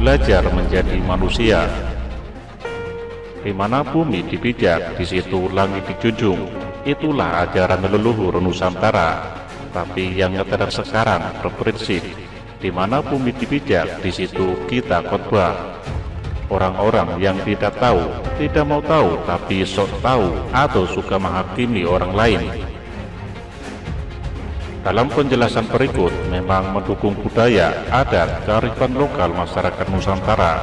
belajar menjadi manusia. Di mana bumi dipijak, di situ langit dijunjung. Itulah ajaran leluhur Nusantara. Tapi yang ngetren sekarang berprinsip, di mana bumi dipijak, di situ kita khotbah. Orang-orang yang tidak tahu, tidak mau tahu, tapi sok tahu atau suka menghakimi orang lain. Dalam penjelasan berikut memang mendukung budaya, adat, kearifan lokal masyarakat Nusantara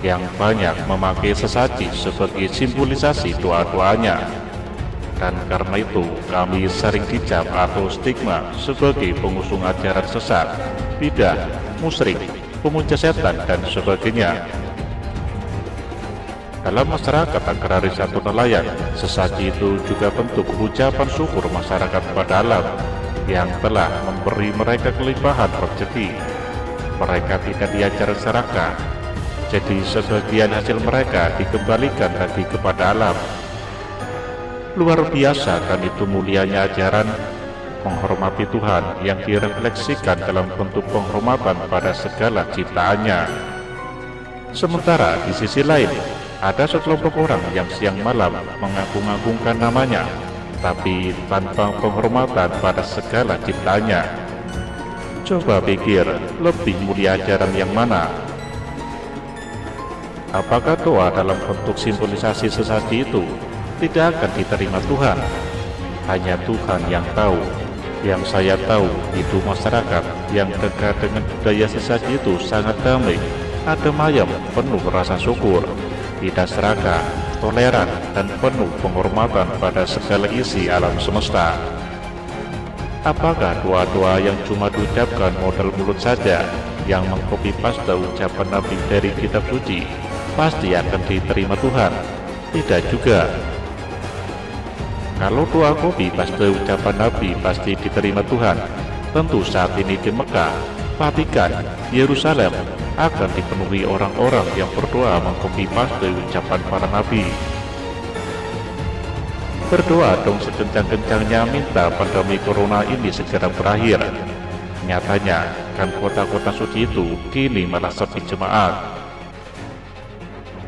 yang banyak memakai sesaji sebagai simbolisasi doa-doanya. Dan karena itu kami sering dicap atau stigma sebagai pengusung ajaran sesat, bidah, musyrik, pemuja setan, dan sebagainya. Dalam masyarakat agraris atau nelayan, sesaji itu juga bentuk ucapan syukur masyarakat pada alam yang telah memberi mereka kelimpahan rezeki. Mereka tidak diajar serakah, jadi sebagian hasil mereka dikembalikan lagi kepada alam. Luar biasa kan itu mulianya ajaran menghormati Tuhan yang direfleksikan dalam bentuk penghormatan pada segala ciptaannya. Sementara di sisi lain, ada sekelompok orang yang siang malam mengagung-agungkan namanya, tapi tanpa penghormatan pada segala ciptaannya. Coba pikir, lebih mulia ajaran yang mana? Apakah doa dalam bentuk simbolisasi sesaji itu tidak akan diterima Tuhan? Hanya Tuhan yang tahu. Yang saya tahu itu masyarakat yang dekat dengan budaya sesaji itu sangat damai, adem ayem, penuh rasa syukur, tidak serakah, toleran, dan penuh penghormatan pada segala isi alam semesta. Apakah doa-doa yang cuma diucapkan modal mulut saja, yang mengcopy paste ucapan Nabi dari kitab suci, pasti akan diterima Tuhan? Tidak juga. Kalau doa copy paste ucapan Nabi pasti diterima Tuhan, tentu saat ini di Mekah, Vatikan, Yerusalem akan dipenuhi orang-orang yang berdoa mengcopy paste ucapan para nabi. Berdoa dong sekencang-kencangnya minta pandemi corona ini segera berakhir. Nyatanya kan kota-kota suci itu kini malah sepi jemaat.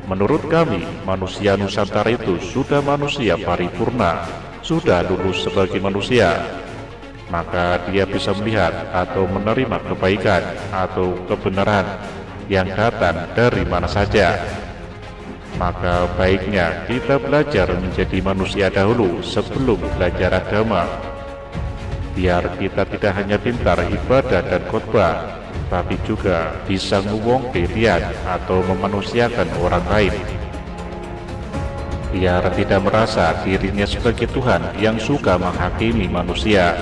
Menurut kami, manusia Nusantara itu sudah manusia paripurna, sudah lulus sebagai manusia. Maka dia bisa melihat atau menerima kebaikan atau kebenaran yang datang dari mana saja. Maka baiknya kita belajar menjadi manusia dahulu sebelum belajar agama. Biar kita tidak hanya pintar ibadah dan khotbah, tapi juga bisa ngewongke lian atau memanusiakan orang lain. Biar tidak merasa dirinya sebagai Tuhan yang suka menghakimi manusia.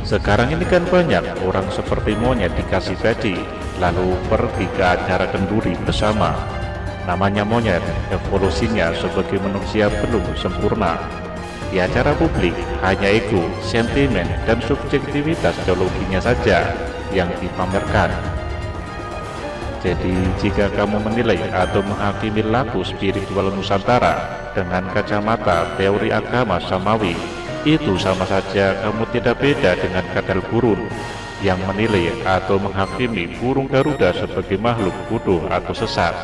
Sekarang ini kan banyak orang seperti monyet dikasih gaji, lalu pergi ke acara kenduri bersama. Namanya monyet, evolusinya sebagai manusia belum sempurna. Di acara publik, hanya ego, sentimen, dan subjektivitas teologinya saja yang dipamerkan. Jadi jika kamu menilai atau menghakimi laku spiritual Nusantara dengan kacamata teori agama samawi, itu sama saja kamu tidak beda dengan kadal burung yang menilai atau menghakimi burung Garuda sebagai makhluk bodoh atau sesat.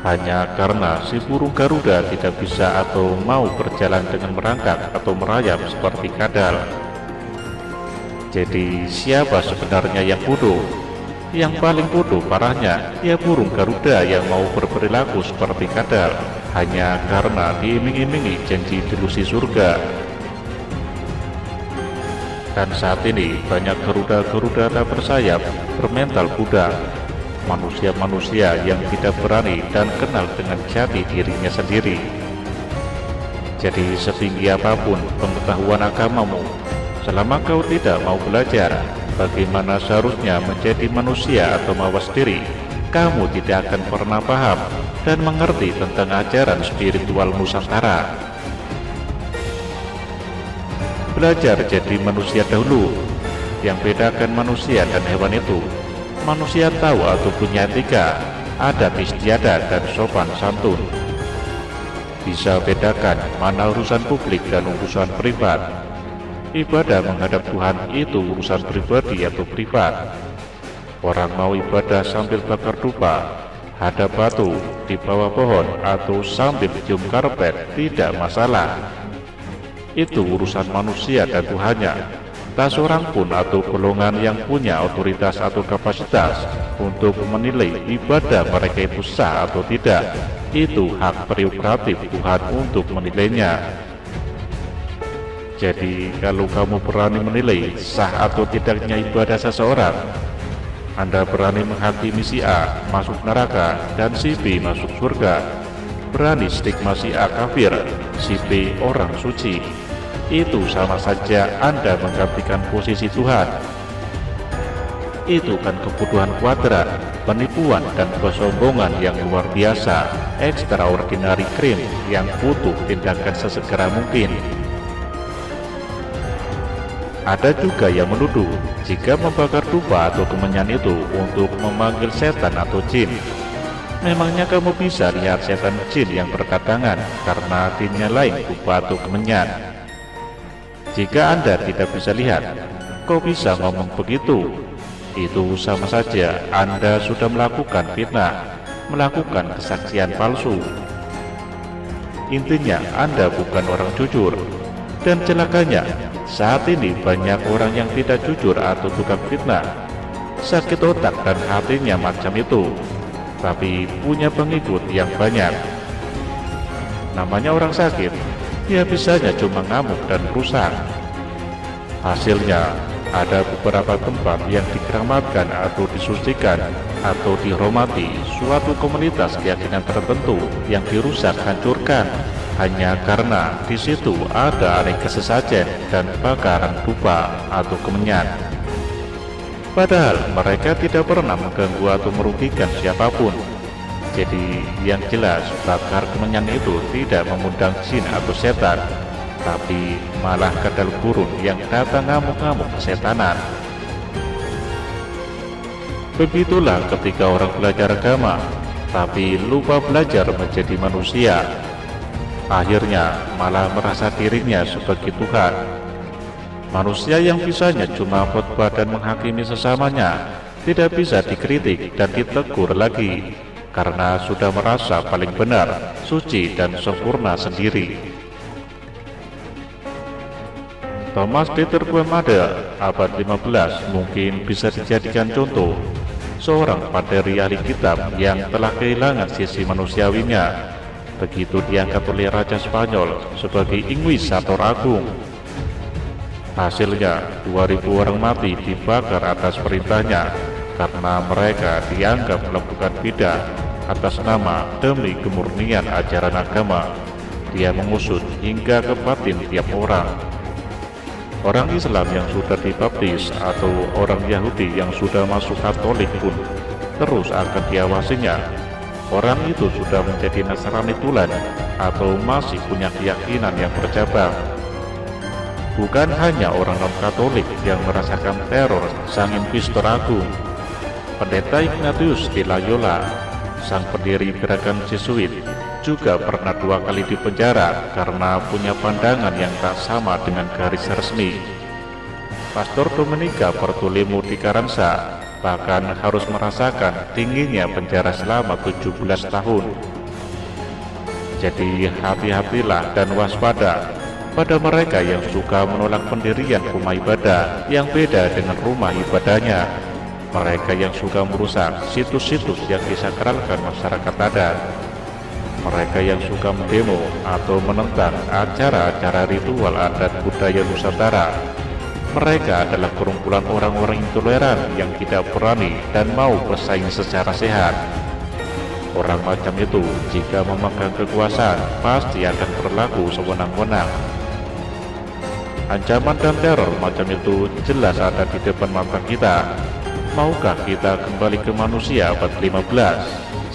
Hanya karena si burung Garuda tidak bisa atau mau berjalan dengan merangkak atau merayap seperti kadal. Jadi siapa sebenarnya yang bodoh? Yang paling bodoh parahnya, ya burung Garuda yang mau berperilaku seperti kadal, hanya karena diiming-imingi janji delusi surga. Dan saat ini banyak Garuda-Garuda tak bersayap, bermental Buddha, manusia-manusia yang tidak berani dan kenal dengan jati dirinya sendiri. Jadi setinggi apapun pengetahuan agamamu, selama kau tidak mau belajar bagaimana seharusnya menjadi manusia atau mawas diri, kamu tidak akan pernah paham dan mengerti tentang ajaran spiritual Nusantara. Belajar jadi manusia dahulu. Yang bedakan manusia dan hewan itu, manusia tahu atau punya etika, adat istiadat dan sopan santun. Bisa bedakan mana urusan publik dan urusan privat. Ibadah menghadap Tuhan itu urusan pribadi atau privat. Orang mau ibadah sambil bakar dupa, hadap batu, di bawah pohon, atau sambil cium karpet tidak masalah. Itu urusan manusia dan Tuhannya. Tak seorang pun atau golongan yang punya otoritas atau kapasitas untuk menilai ibadah mereka itu sah atau tidak. Itu hak prerogatif Tuhan untuk menilainya. Jadi kalau kamu berani menilai sah atau tidaknya ibadah seseorang, Anda berani menghakimi si A masuk neraka dan si B masuk surga, berani stigma si A kafir, si B orang suci, itu sama saja Anda menggantikan posisi Tuhan. Itu kan kebodohan kuadrat, penipuan dan kesombongan yang luar biasa, extraordinary crime yang butuh tindakan sesegera mungkin. Ada juga yang menuduh jika membakar dupa atau kemenyan itu untuk memanggil setan atau jin. Memangnya kamu bisa lihat setan jin yang berdatangan karena dinnya lain dupa atau kemenyan? Jika Anda tidak bisa lihat, kok bisa ngomong begitu? Itu sama saja Anda sudah melakukan fitnah, melakukan kesaksian palsu. Intinya Anda bukan orang jujur. Dan celakanya, saat ini banyak orang yang tidak jujur atau tukang fitnah, sakit otak dan hatinya macam itu, tapi punya pengikut yang banyak. Namanya orang sakit, ya bisanya cuma ngamuk dan rusak. Hasilnya, ada beberapa tempat yang dikeramatkan atau disucikan atau dihormati suatu komunitas keyakinan tertentu yang dirusak hancurkan hanya karena di situ ada aneka sesajen dan bakaran dupa atau kemenyan. Padahal mereka tidak pernah mengganggu atau merugikan siapapun. Jadi yang jelas bakar kemenyan itu tidak mengundang jin atau setan, tapi malah kadal gurun yang datang ngamuk-ngamuk kesetanan. Begitulah ketika orang belajar agama, tapi lupa belajar menjadi manusia. Akhirnya malah merasa dirinya sebagai Tuhan. Manusia yang bisanya cuma khotbah dan menghakimi sesamanya tidak bisa dikritik dan ditegur lagi, karena sudah merasa paling benar, suci dan sempurna sendiri. Thomas de Terquemade abad 15 mungkin bisa dijadikan contoh, seorang paderi ahli kitab yang telah kehilangan sisi manusiawinya begitu diangkat oleh Raja Spanyol sebagai Inquisitor Agung. Hasilnya 2000 orang mati dibakar atas perintahnya karena mereka dianggap melakukan bidah atas nama demi kemurnian ajaran agama. Dia mengusut hingga ke batin tiap orang. Orang Islam yang sudah dibaptis atau orang Yahudi yang sudah masuk Katolik pun terus akan diawasinya. Orang itu sudah menjadi Nasrani tulen atau masih punya keyakinan yang bercabang. Bukan hanya orang non-Katolik yang merasakan teror sang Inquisitor Agung. Pendeta Ignatius de Loyola, sang pendiri gerakan Jesuit, juga pernah 2 kali dipenjara karena punya pandangan yang tak sama dengan garis resmi. Pastor Domenica Bartolomeo di Carranza bahkan harus merasakan dinginnya penjara selama 17 tahun. Jadi hati-hatilah dan waspada pada mereka yang suka menolak pendirian rumah ibadah yang beda dengan rumah ibadahnya, mereka yang suka merusak situs-situs yang disakralkan masyarakat adat, mereka yang suka mendemo atau menentang acara-acara ritual adat budaya Nusantara. Mereka adalah gerombolan orang-orang intoleran yang tidak berani dan mau bersaing secara sehat. Orang macam itu jika memegang kekuasaan pasti akan berlaku sewenang-wenang. Ancaman dan teror macam itu jelas ada di depan mata kita. Maukah kita kembali ke manusia abad 15,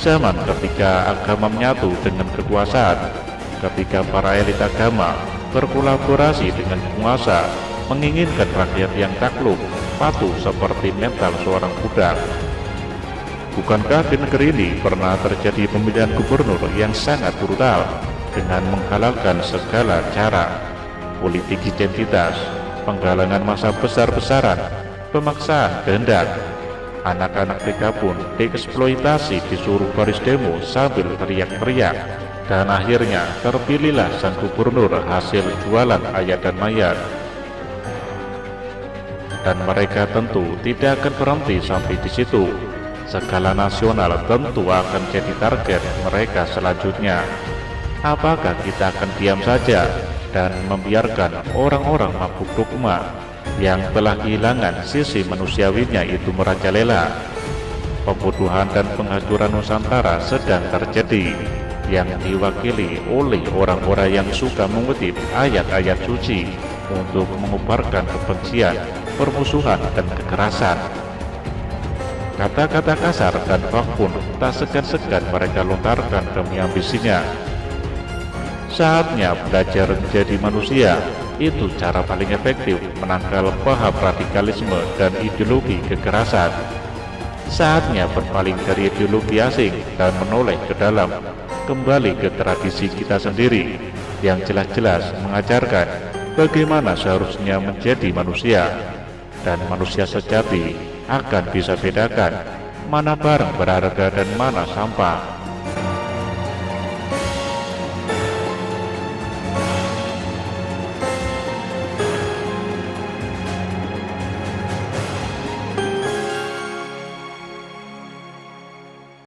zaman ketika agama menyatu dengan kekuasaan, ketika para elit agama berkolaborasi dengan penguasa, menginginkan rakyat yang takluk, patuh seperti mental seorang budak? Bukankah di negeri ini pernah terjadi pemilihan gubernur yang sangat brutal dengan menghalalkan segala cara, politik identitas, penggalangan massa besar-besaran, pemaksaan kehendak? Anak-anak TK pun dieksploitasi, disuruh baris demo sambil teriak-teriak, dan akhirnya terpilihlah sang gubernur hasil jualan ayat dan mayat. Dan mereka tentu tidak akan berhenti sampai di situ. Skala nasional tentu akan jadi target mereka selanjutnya. Apakah kita akan diam saja dan membiarkan orang-orang mabuk dogma yang telah kehilangan sisi manusiawinya itu merajalela? Pembunuhan dan penghancuran Nusantara sedang terjadi, yang diwakili oleh orang-orang yang suka mengutip ayat-ayat suci untuk mengubarkan kebencian, permusuhan, dan kekerasan. Kata-kata kasar dan hoaks pun tak segan-segan mereka lontarkan demi ambisinya. Saatnya belajar menjadi manusia, itu cara paling efektif menangkal paham radikalisme dan ideologi kekerasan. Saatnya berpaling dari ideologi asing dan menoleh ke dalam, kembali ke tradisi kita sendiri yang jelas-jelas mengajarkan bagaimana seharusnya menjadi manusia. Dan manusia sejati akan bisa bedakan mana barang berharga dan mana sampah.